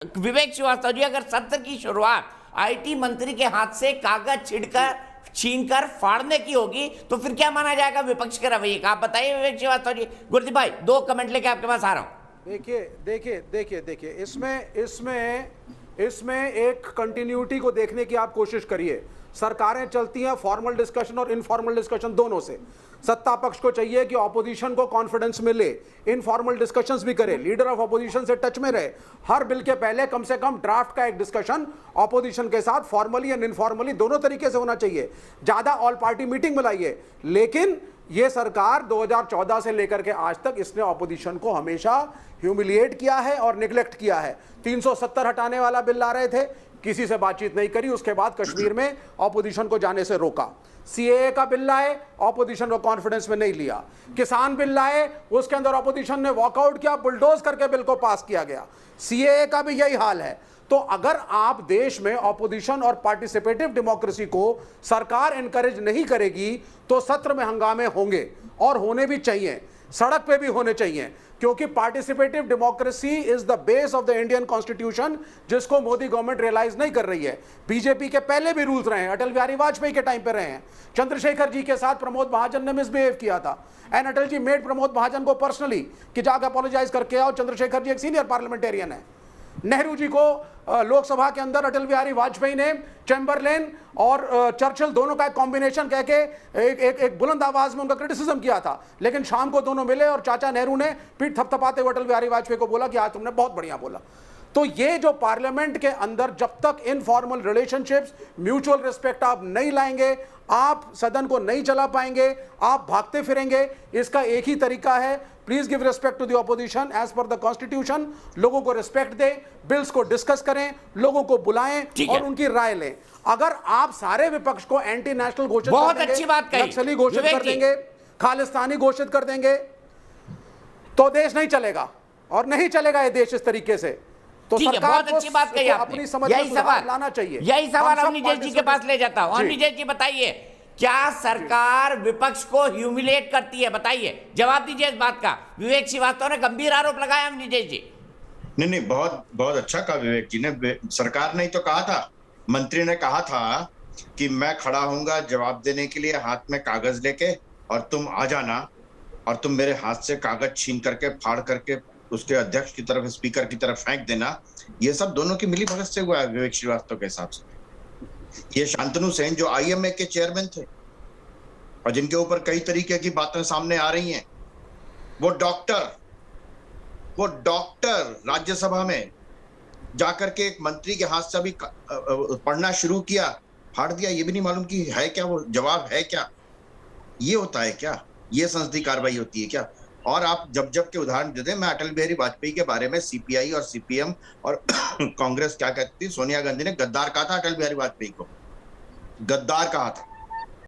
विवेक श्रीवास्तव जी, अगर सत्र की शुरुआत आईटी मंत्री के हाथ से कागज छीनकर फाड़ने की होगी तो फिर क्या माना जाएगा विपक्ष के रवैये का? आप बताइए विवेक श्रीवास्तव जी। गुरदीप भाई, 2 कमेंट लेके आपके पास आ रहा हूं। देखिए इसमें एक कंटिन्यूटी को देखने की आप कोशिश करिए। सरकारें चलती हैं फॉर्मल डिस्कशन और इनफॉर्मल डिस्कशन दोनों से। सत्ता पक्ष को चाहिए कि ऑपोजिशन को कॉन्फिडेंस मिले, इनफॉर्मल डिस्कशंस भी करे, लीडर ऑफ ऑपोजिशन से टच में रहे। हर बिल के पहले कम से कम ड्राफ्ट का एक डिस्कशन ऑपोजिशन के साथ फॉर्मली एंड इनफॉर्मली दोनों तरीके से होना चाहिए। ज्यादा ऑल पार्टी मीटिंग बुलाइए। लेकिन यह सरकार 2014 से लेकर के आज तक इसने ऑपोजिशन को हमेशा ह्यूमिलिएट किया है और निगलेक्ट किया है। 370 हटाने वाला बिल ला रहे थे, किसी से बातचीत नहीं करी। उसके बाद कश्मीर में ऑपोजिशन को जाने से रोका। सीएए का बिल लाए, ऑपोजिशन को कॉन्फिडेंस में नहीं लिया। किसान बिल लाए, उसके अंदर ऑपोजिशन ने वॉकआउट किया, बुलडोज करके बिल को पास किया गया। सीएए का भी यही हाल है। तो अगर आप देश में ऑपोजिशन और पार्टिसिपेटिव डेमोक्रेसी को सरकार एनकरेज नहीं करेगी तो सत्र में हंगामे होंगे और होने भी चाहिए, सड़क पे भी होने चाहिए, क्योंकि participative democracy is the base of the Indian constitution, जिसको मोदी गवर्नमेंट रियलाइज नहीं कर रही है। बीजेपी के पहले भी रूल्स रहे हैं, अटल बिहारी वाजपेयी के टाइम पे रहे हैं। चंद्रशेखर जी के साथ प्रमोद महाजन ने मिसबिहेव किया था एंड अटल जी मेड प्रमोद महाजन को पर्सनली कि जाकर अपोलोजाइज करके आओ। चंद्रशेखर जी एक सीनियर पार्लियामेंटेरियन है। नेहरू जी को लोकसभा के अंदर अटल बिहारी वाजपेयी ने चैम्बरलेन और चर्चिल दोनों का एक कॉम्बिनेशन कह के एक बुलंद आवाज में उनका क्रिटिसिज्म किया था। लेकिन शाम को दोनों मिले और चाचा नेहरू ने पीठ थपथपाते हुए अटल बिहारी वाजपेयी को बोला कि आज तुमने बहुत बढ़िया बोला। तो ये जो पार्लियामेंट के अंदर जब तक इनफॉर्मल रिलेशनशिप्स, म्यूचुअल रिस्पेक्ट आप नहीं लाएंगे, आप सदन को नहीं चला पाएंगे, आप भागते फिरेंगे। इसका एक ही तरीका है, please give respect to the opposition as per the constitution. लोगों को रिस्पेक्ट दें, बिल्स को डिस्कस करें, लोगों को बुलाएं और उनकी राय लें। अगर आप सारे विपक्ष को एंटी नेशनल घोषित बहुत कर देंगे, अच्छी बात कही, नक्सली घोषित कर देंगे, खालिस्तानी घोषित कर देंगे, तो देश नहीं चलेगा और नहीं चलेगा ये देश इस तरीके से। तो सरकार बहुत अच्छी बात कही आपने। अपनी समझ में सुधार लाना चाहिए। यही सवाल अवनीश जी के पास ले जाता हूं। अवनीश जी बताइए, क्या सरकार विपक्ष को ह्यूमिलेट करती है? बताइए, जवाब दीजिए इस बात का। विवेक श्रीवास्तव ने गंभीर आरोप लगाया अवनीश जी। नहीं, बहुत बहुत अच्छा कहा विवेक जी ने। सरकार ने तो कहा था, मंत्री ने कहा था कि मैं खड़ा हूंगा जवाब देने के लिए हाथ में कागज लेके, और तुम आ जाना और तुम मेरे हाथ से कागज छीन करके फाड़ करके उसके अध्यक्ष की तरफ, स्पीकर की तरफ फेंक देना। ये सब दोनों की मिली भगत से हुआ है विवेक श्रीवास्तव के हिसाब से। ये शांतनु सेन जो आईएमए के चेयरमैन थे और जिनके ऊपर कई तरीके की बातें सामने आ रही हैं, वो डॉक्टर राज्यसभा में जाकर के एक मंत्री के हाथ से अभी पढ़ना शुरू किया, फाड़ दिया। ये भी नहीं मालूम कि है क्या वो जवाब है क्या। ये होता है क्या? ये संसदीय कार्रवाई होती है क्या? और आप जब के उदाहरण देते हैं, मैं अटल बिहारी वाजपेयी के बारे में सीपीआई और सीपीएम और कांग्रेस क्या कहती थी, सोनिया गांधी ने गद्दार कहा था अटल बिहारी वाजपेयी को, गद्दार कहा था।